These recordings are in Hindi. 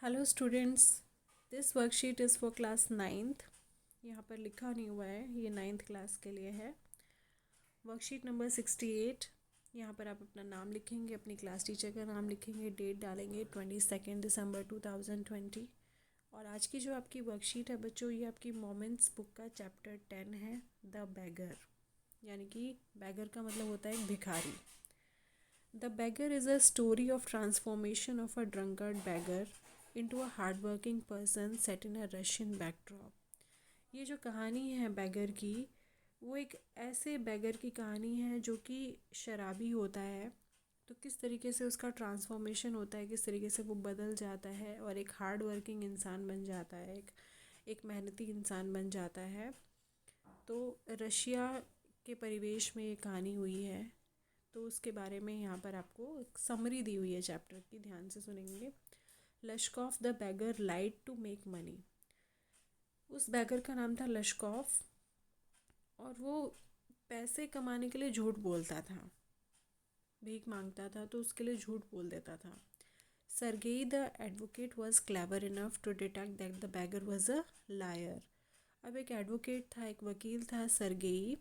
Hello students, this worksheet is for class ninth. यहाँ पर लिखा नहीं हुआ है, ये नाइन्थ क्लास के लिए है। Worksheet number 68। यहाँ पर आप अपना नाम लिखेंगे, अपनी क्लास टीचर का नाम लिखेंगे, डेट डालेंगे 22 दिसंबर 2020। और आज की जो आपकी वर्कशीट है बच्चों, ये आपकी मोमेंट्स बुक का चैप्टर 10 है, द बैगर। यानी कि बैगर का मतलब होता है भिखारी। The beggar is a story of transformation of a drunkard beggar into a hardworking person set in a Russian backdrop। ये जो कहानी है बैगर की, वो एक ऐसे बैगर की कहानी है जो कि शराबी होता है। तो किस तरीके से उसका ट्रांसफॉर्मेशन होता है, किस तरीके से वो बदल जाता है और एक हार्ड वर्किंग इंसान बन जाता है, एक मेहनती इंसान बन जाता है। तो रशिया के परिवेश में ये कहानी हुई है। तो उसके बारे में यहाँ पर आपको एक समरी दी हुई है चैप्टर की, ध्यान से सुनेंगे। Lushkoff the beggar lied to make money. उस बैगर का नाम था लश्कॉफ और वो पैसे कमाने के लिए झूठ बोलता था, भीख मांगता था तो उसके लिए झूठ बोल देता था। Sergei the advocate was clever enough to detect that the beggar was a liar. अब एक एडवोकेट था, एक वकील था सरगेई,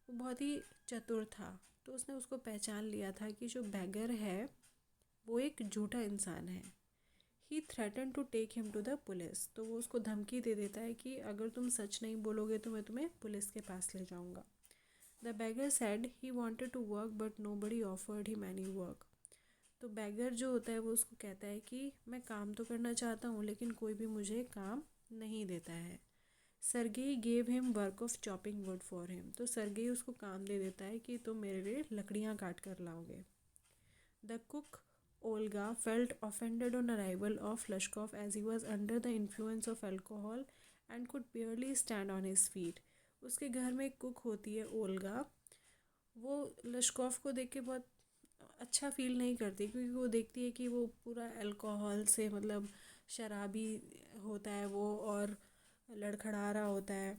वो बहुत ही चतुर था। तो उसने उसको पहचान लिया था कि जो बैगर है वो एक झूठा इंसान है। He threaten to take him to the police. तो वो उसको धमकी दे देता है कि अगर तुम सच नहीं बोलोगे तो मैं तुम्हें पुलिस के पास ले जाऊंगा। The beggar said he wanted to work but nobody offered him any work. तो बैगर जो होता है वो उसको कहता है कि मैं काम तो करना चाहता हूँ लेकिन कोई भी मुझे काम नहीं देता है। Sergei gave him work of chopping wood for him. तो सरगेई उसको काम दे देता है कि तुम मेरे लिए लकड़ियाँ काट कर लाओगे। The cook Olga felt offended on arrival of Lushkov as he was under the influence of alcohol and could barely stand on his feet। उसके घर में एक कुक होती है ओल्गा। वो लश्कॉफ को देख के बहुत अच्छा फील नहीं करती, क्योंकि वो देखती है कि वो पूरा अल्कोहल से मतलब शराबी होता है वो, और लड़खड़ा रहा होता है,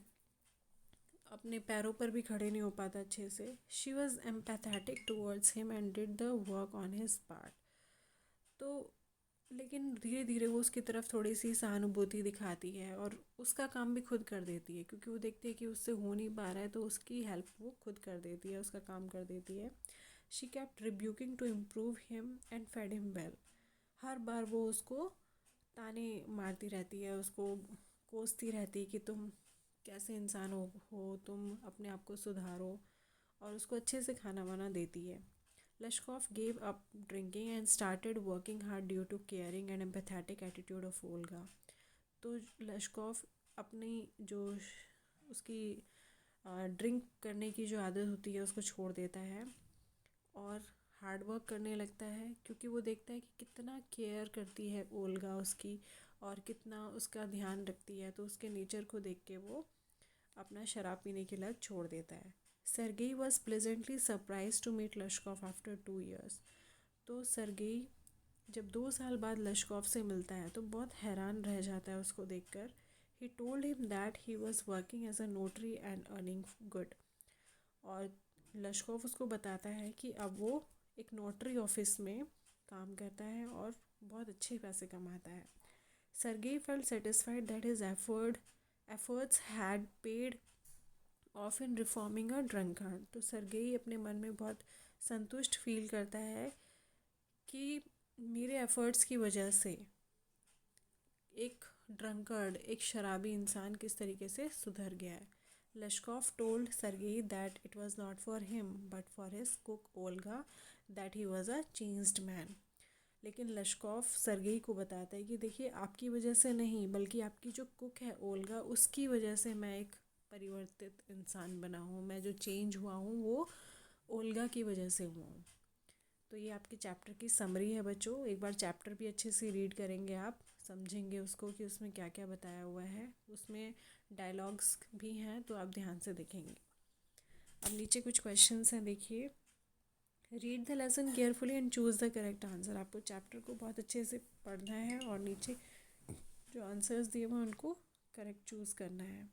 अपने पैरों पर भी खड़े नहीं हो पाता अच्छे से। She was empathetic towards him and did the work on his part. तो लेकिन धीरे धीरे वो उसकी तरफ थोड़ी सी सहानुभूति दिखाती है और उसका काम भी खुद कर देती है, क्योंकि वो देखती है कि उससे हो नहीं पा रहा है तो उसकी हेल्प वो खुद कर देती है, उसका काम कर देती है। She kept rebuking to improve him and fed him well. हर बार वो उसको ताने मारती रहती है, उसको कोसती रहती है कि तुम कैसे इंसान हो तुम अपने आप को सुधारो, और उसको अच्छे से खाना वाना देती है। Leshkov gave up drinking and started working hard due to caring and empathetic attitude of Olga। तो लश्कॉफ अपनी जो उसकी ड्रिंक करने की जो आदत होती है उसको छोड़ देता है और हार्ड वर्क करने लगता है, क्योंकि वो देखता है कि कितना केयर करती है ओल्गा उसकी और कितना उसका ध्यान रखती है। तो उसके नेचर को देख के वो अपना शराब पीने की लत छोड़ देता है। Sergei was pleasantly surprise to meet Lushkoff after 2 years। तो सरगेई जब 2 साल बाद लश्कॉफ से मिलता है तो बहुत हैरान रह जाता है उसको देखकर। He told him that he was working as a notary and earning good. और लश्कॉफ उसको बताता है कि अब वो एक नोटरी ऑफिस में काम करता है और बहुत अच्छे पैसे कमाता है। Sergei felt satisfied that his efforts had paid off in reforming a drunkard। तो सरगेई अपने मन में बहुत संतुष्ट फील करता है कि मेरे एफर्ट्स की वजह से एक ड्रंकर्ड, एक शराबी इंसान किस तरीके से सुधर गया है। Lushkoff told Sergei that it was not for him but for his cook Olga that he was a changed man. लेकिन लश्कॉफ सरगेई को बताता है कि देखिए, आपकी वजह से नहीं बल्कि आपकी जो कुक है ओल्गा, उसकी वजह से मैं एक परिवर्तित इंसान बना हूँ, मैं जो चेंज हुआ हूँ वो ओल्गा की वजह से हुआ हूँ। तो ये आपके चैप्टर की समरी है बच्चों। एक बार चैप्टर भी अच्छे से रीड करेंगे, आप समझेंगे उसको कि उसमें क्या क्या बताया हुआ है। उसमें डायलॉग्स भी हैं तो आप ध्यान से देखेंगे। अब नीचे कुछ क्वेश्चंस हैं, देखिए। Read the lesson carefully and choose the correct answer. आपको चैप्टर को बहुत अच्छे से पढ़ना है और नीचे जो आंसर्स दिए हुए उनको करेक्ट चूज़ करना है।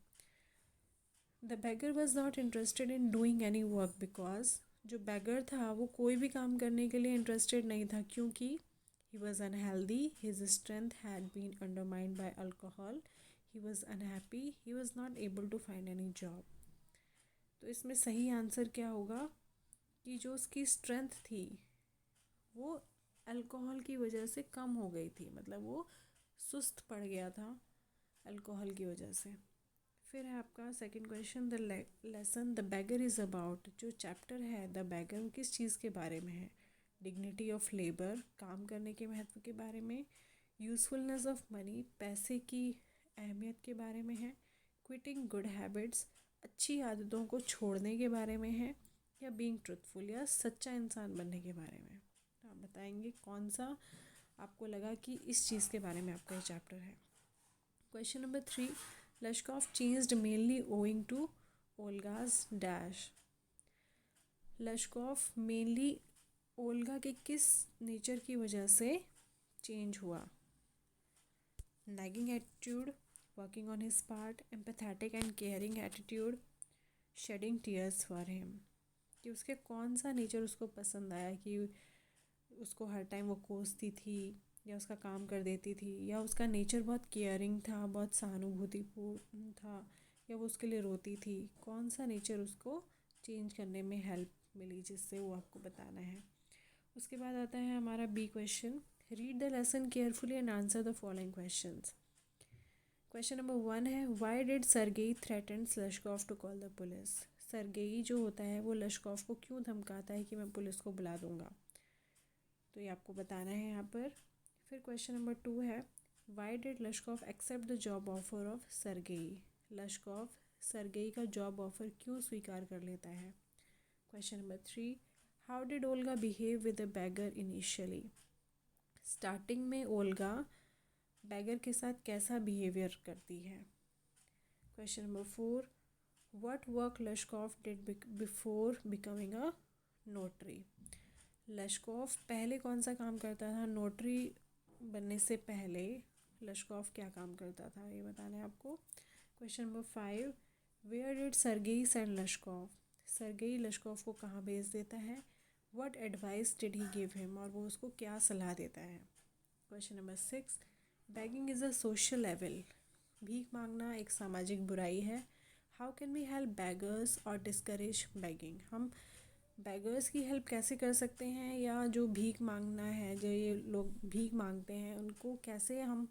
The beggar was not interested in doing any work because, जो बैगर था वो कोई भी काम करने के लिए इंटरेस्टेड नहीं था, क्योंकि He was unhealthy. His strength had been undermined by alcohol. He was unhappy. He was not able to find any job. तो इसमें सही आंसर क्या होगा कि जो उसकी स्ट्रेंथ थी वो अल्कोहल की वजह से कम हो गई थी, मतलब वो सुस्त पड़ गया था अल्कोहल की वजह से। फिर है आपका second question, the lesson the beggar is about. जो चैप्टर है द बैगर वो किस चीज़ के बारे में है? डिग्निटी ऑफ लेबर, काम करने के महत्व के बारे में। यूज़फुलनेस ऑफ मनी, पैसे की अहमियत के बारे में है। क्विटिंग गुड हैबिट्स, अच्छी आदतों को छोड़ने के बारे में है। या बीइंग ट्रुथफुल, या सच्चा इंसान बनने के बारे में। तो आप बताएंगे कौन सा आपको लगा कि इस चीज़ के बारे में आपका ये चैप्टर है। Question number 3, Lushkoff changed mainly owing to Olga's dash. Lushkoff mainly Olga के किस नेचर की वजह से चेंज हुआ? Nagging attitude, working on his part, empathetic and caring attitude, shedding tears for him. कि उसके कौन सा नेचर उसको पसंद आया कि उसको हर टाइम वो कोसती थी या उसका काम कर देती थी, या उसका नेचर बहुत केयरिंग था, बहुत सहानुभूतिपूर्ण था, या वो उसके लिए रोती थी। कौन सा नेचर उसको चेंज करने में हेल्प मिली जिससे वो आपको बताना है। उसके बाद आता है हमारा B question, read the lesson carefully and answer the following questions. Question number 1 है, why did Sergei threatens Lushkoff to call the police. Sergei जो होता है वो लश्कॉफ को क्यों धमकाता है कि मैं पुलिस को बुला दूंगा, तो ये आपको बताना है यहाँ पर। फिर क्वेश्चन नंबर 2 है, why did Lushkoff accept the job offer of Sergei. Lushkoff Sergei का जॉब ऑफर क्यों स्वीकार कर लेता है। Question number 3, how did Olga behave with the beggar initially. Starting में ओल्गा बैगर के साथ कैसा बिहेवियर करती है। Question number 4, what work Lushkoff did before becoming a notary. Lushkoff पहले कौन सा काम करता था, नोटरी बनने से पहले लश्कॉफ क्या काम करता था, ये बताना है आपको। Question number 5, where did Sergei send Lushkoff. Sergei Lushkoff को कहाँ भेज देता है। What advice did he give him, और वो उसको क्या सलाह देता है। Question number 6, begging is a social evil. भीख मांगना एक सामाजिक बुराई है। How can we help beggars और डिस्करेज बेगिंग। हम बैगर्स की हेल्प कैसे कर सकते हैं, या जो भीख मांगना है, जो ये लोग भीख मांगते हैं उनको कैसे हम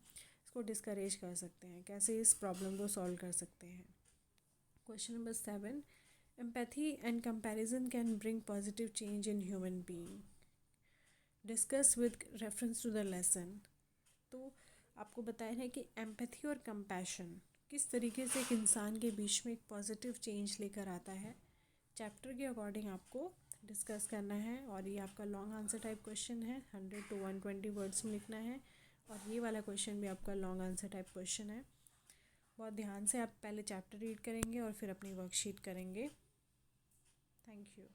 इसको डिस्करेज कर सकते हैं, कैसे इस प्रॉब्लम को सॉल्व कर सकते हैं। Question number 7, empathy and comparison can bring positive change in human being. Discuss with reference to the lesson. तो आपको बताया है कि एम्पैथी और कंपैशन किस तरीके से एक इंसान के बीच में एक पॉजिटिव चेंज लेकर आता है। चैप्टर के अकॉर्डिंग आपको डिस्कस करना है, और ये आपका लॉन्ग आंसर टाइप क्वेश्चन है, 100 to 120 वर्ड्स में लिखना है। और ये वाला क्वेश्चन भी आपका लॉन्ग आंसर टाइप क्वेश्चन है। बहुत ध्यान से आप पहले चैप्टर रीड करेंगे और फिर अपनी वर्कशीट करेंगे। Thank you.